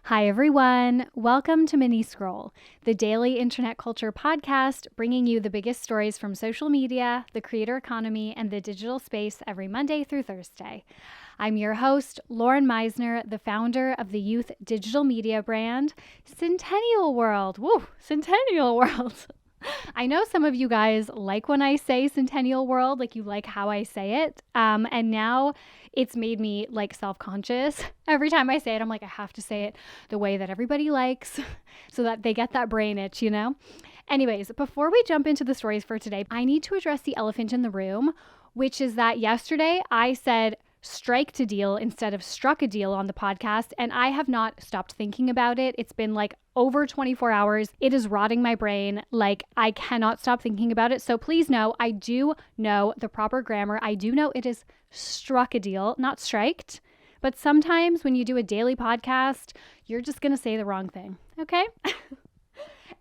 Hi, everyone. Welcome to Mini Scroll, the daily internet culture podcast bringing you the biggest stories from social media, the creator economy, and the digital space every Monday through Thursday. I'm your host, Lauren Meisner, the founder of the youth digital media brand, Centennial World. Woo, Centennial World. I know some of you guys like when I say Centennial World, like you like how I say it. And now it's made me like self-conscious. Every time I say it, I'm like, I have to say it the way that everybody likes so that they get that brain itch, you know? Anyways, before we jump into the stories for today, I need to address the elephant in the room, which is that yesterday I said strike a deal instead of struck a deal on the podcast, and I have not stopped thinking about it. It's been like over 24 hours. It is rotting my brain. Like, I cannot stop thinking about it. So please know, I do know the proper grammar. I do know it is struck a deal, not striked. But sometimes when you do a daily podcast, you're just going to say the wrong thing. Okay?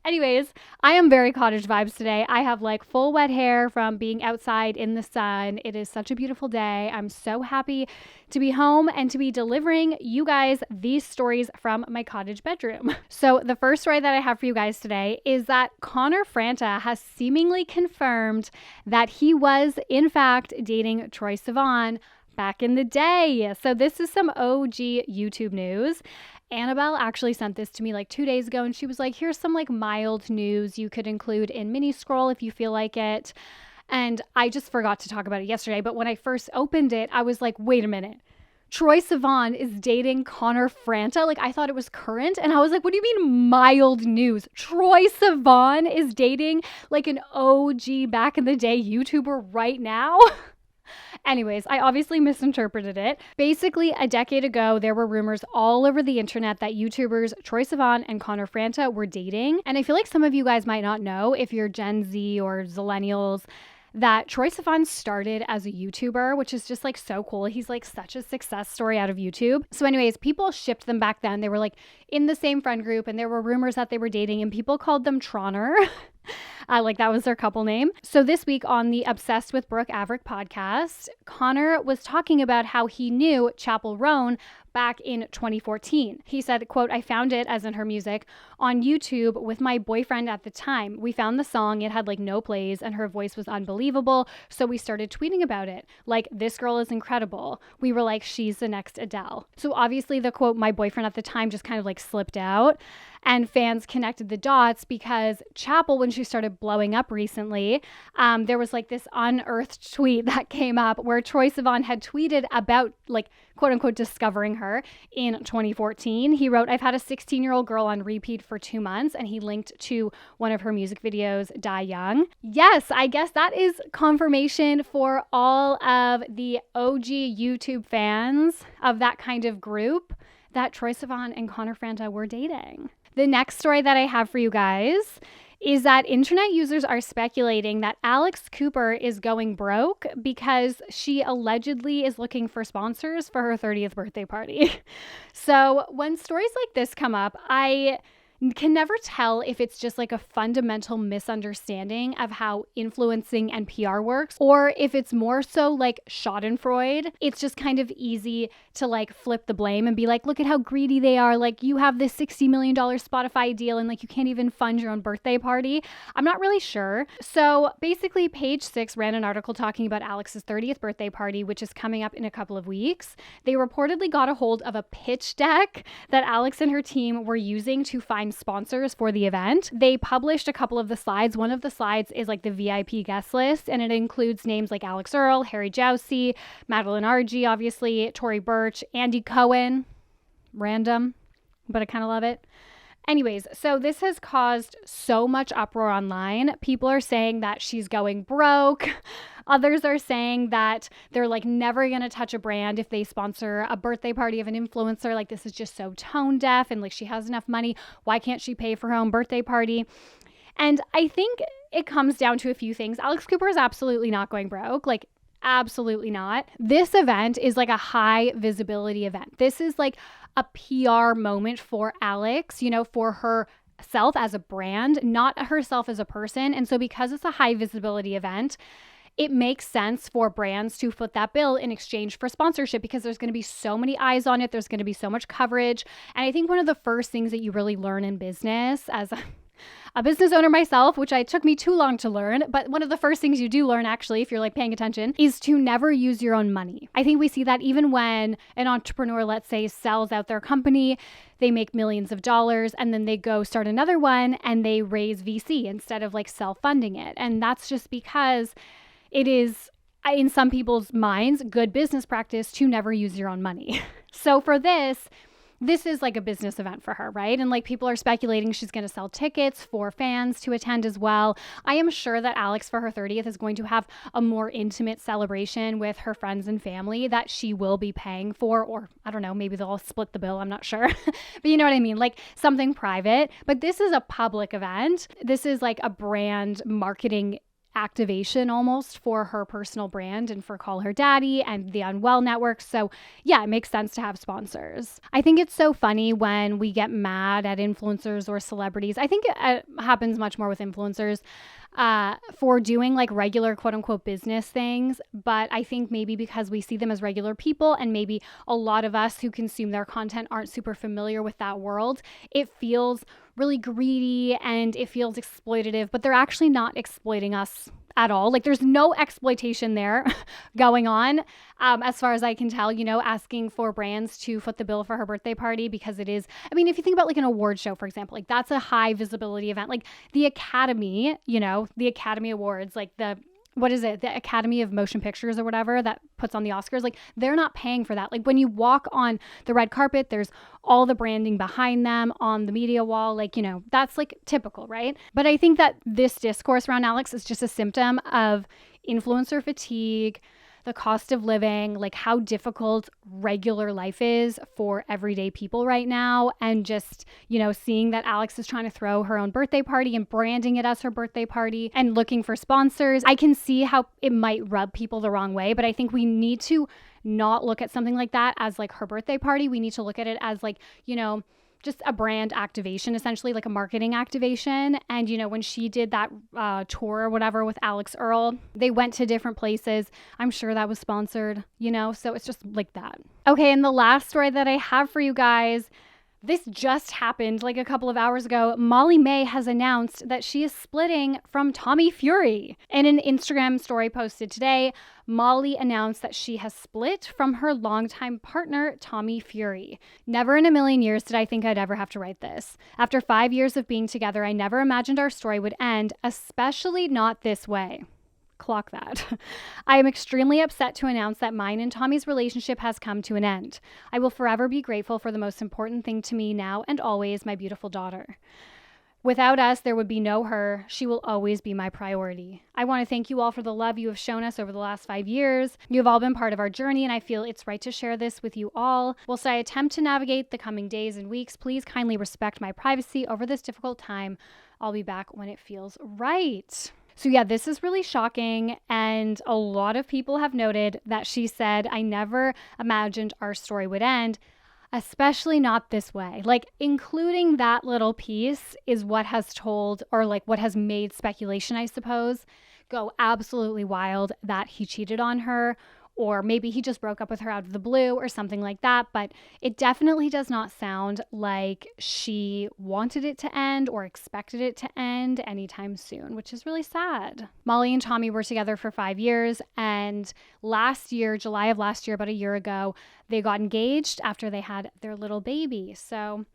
Anyways, I am very cottage vibes today. I have like full wet hair from being outside in the sun. It is such a beautiful day. I'm so happy to be home and to be delivering you guys these stories from my cottage bedroom. So the first story that I have for you guys today is that Connor Franta has seemingly confirmed that he was in fact dating Troye Sivan back in the day. So this is some OG YouTube news. Annabelle actually sent this to me like 2 days ago, and she was like, here's some like mild news you could include in Mini Scroll if you feel like it. And I just forgot to talk about it yesterday. But when I first opened it, I was like, wait a minute. Troye Sivan is dating Connor Franta. Like, I thought it was current. And I was like, what do you mean mild news? Troye Sivan is dating like an OG back in the day YouTuber right now? Anyways, I obviously misinterpreted it. Basically, a decade ago, there were rumors all over the internet that YouTubers Troye Sivan and Connor Franta were dating. And I feel like some of you guys might not know, if you're Gen Z or Zillennials, that Troye Sivan started as a YouTuber, which is just like so cool. He's like such a success story out of YouTube. So anyways, people shipped them back then. They were like in the same friend group, and there were rumors that they were dating, and people called them Troner. Like that was their couple name. So this week on the Obsessed with Brooke Averick podcast, Connor was talking about how he knew Chapel Roan back in 2014. He said, quote, I found it, as in her music, on YouTube with my boyfriend at the time. We found the song, it had like no plays, and her voice was unbelievable. So we started tweeting about it. Like, this girl is incredible. We were like, she's the next Adele. So obviously the quote, my boyfriend at the time, just kind of like slipped out. And fans connected the dots because Chapel, when she started blowing up recently, there was like this unearthed tweet that came up where Troye Sivan had tweeted about like quote unquote discovering her in 2014. He wrote, I've had a 16-year-old girl on repeat for 2 months, and he linked to one of her music videos, Die Young. Yes, I guess that is confirmation for all of the OG YouTube fans of that kind of group that Troye Sivan and Connor Franta were dating. The next story that I have for you guys is that internet users are speculating that Alex Cooper is going broke because she allegedly is looking for sponsors for her 30th birthday party. So when stories like this come up, I can never tell if it's just like a fundamental misunderstanding of how influencing and PR works, or if it's more so like schadenfreude. It's just kind of easy to like flip the blame and be like, look at how greedy they are. Like, you have this $60 million Spotify deal and like you can't even fund your own birthday party. I'm not really sure. So basically Page 6 ran an article talking about Alex's 30th birthday party, which is coming up in a couple of weeks. They reportedly got a hold of a pitch deck that Alex and her team were using to find sponsors for the event. They published a couple of the slides. One of the slides is like the VIP guest list, and it includes names like Alex Earl, Harry Jowsey, Madeline Argy, obviously, Tory Burch, Andy Cohen. Random, but I kind of love it. Anyways, so this has caused so much uproar online. People are saying that she's going broke. Others are saying that they're like never going to touch a brand if they sponsor a birthday party of an influencer. Like, this is just so tone deaf, and like she has enough money. Why can't she pay for her own birthday party? And I think it comes down to a few things. Alex Cooper is absolutely not going broke. Like, absolutely not. This event is like a high visibility event. This is like a PR moment for Alex, you know, for herself as a brand, not herself as a person. And so because it's a high visibility event, it makes sense for brands to foot that bill in exchange for sponsorship because there's going to be so many eyes on it. There's going to be so much coverage. And I think one of the first things that you really learn in business as a business owner myself, which it took me too long to learn, but one of the first things you do learn actually, if you're like paying attention, is to never use your own money. I think we see that even when an entrepreneur, let's say, sells out their company, they make millions of dollars and then they go start another one and they raise VC instead of like self-funding it. And that's just because it is, in some people's minds, good business practice to never use your own money. So for this is like a business event for her, right? And like people are speculating she's going to sell tickets for fans to attend as well. I am sure that Alex for her 30th is going to have a more intimate celebration with her friends and family that she will be paying for, or I don't know, maybe they'll split the bill. I'm not sure. But you know what I mean? Like something private. But this is a public event. This is like a brand marketing activation almost for her personal brand and for Call Her Daddy and the Unwell Network. So yeah, it makes sense to have sponsors. I think it's so funny when we get mad at influencers or celebrities. I think it happens much more with influencers for doing like regular quote unquote business things. But I think maybe because we see them as regular people and maybe a lot of us who consume their content aren't super familiar with that world, it feels really greedy and it feels exploitative, but they're actually not exploiting us at all. Like there's no exploitation there going on, as far as I can tell, asking for brands to foot the bill for her birthday party because it is, I mean, if you think about like an award show, for example, like that's a high visibility event, like the Academy, the Academy Awards, like the Academy of Motion Pictures or whatever that puts on the Oscars, like they're not paying for that. Like when you walk on the red carpet, there's all the branding behind them on the media wall, like, that's like typical, right? But I think that this discourse around Alex is just a symptom of influencer fatigue, the cost of living, like how difficult regular life is for everyday people right now. And just, seeing that Alex is trying to throw her own birthday party and branding it as her birthday party and looking for sponsors. I can see how it might rub people the wrong way, but I think we need to not look at something like that as like her birthday party. We need to look at it as like, just a brand activation, essentially like a marketing activation. And, when she did that tour or whatever with Alex Earl, they went to different places. I'm sure that was sponsored, so it's just like that. Okay, and the last story that I have for you guys, this just happened like a couple of hours ago. Molly Mae has announced that she is splitting from Tommy Fury. In an Instagram story posted today, Molly announced that she has split from her longtime partner, Tommy Fury. Never in a million years did I think I'd ever have to write this. After 5 years of being together, I never imagined our story would end, especially not this way. Clock that. I am extremely upset to announce that mine and Tommy's relationship has come to an end. I will forever be grateful for the most important thing to me now and always, my beautiful daughter. Without us, there would be no her. She will always be my priority. I want to thank you all for the love you have shown us over the last 5 years. You have all been part of our journey, and I feel it's right to share this with you all. Whilst I attempt to navigate the coming days and weeks, please kindly respect my privacy over this difficult time. I'll be back when it feels right. So yeah, this is really shocking, and a lot of people have noted that she said, I never imagined our story would end, especially not this way. Like, including that little piece is what has told, or like what has made speculation, I suppose, go absolutely wild that he cheated on her, or maybe he just broke up with her out of the blue or something like that. But it definitely does not sound like she wanted it to end or expected it to end anytime soon, which is really sad. Molly and Tommy were together for 5 years, and last year, July of last year, about a year ago, they got engaged after they had their little baby. So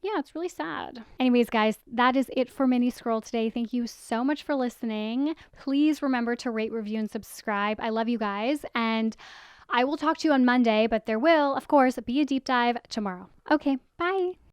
yeah, it's really sad. Anyways, guys, that is it for Mini Scroll today. Thank you so much for listening. Please remember to rate, review, and subscribe. I love you guys, and I will talk to you on Monday, but there will, of course, be a deep dive tomorrow. Okay, bye.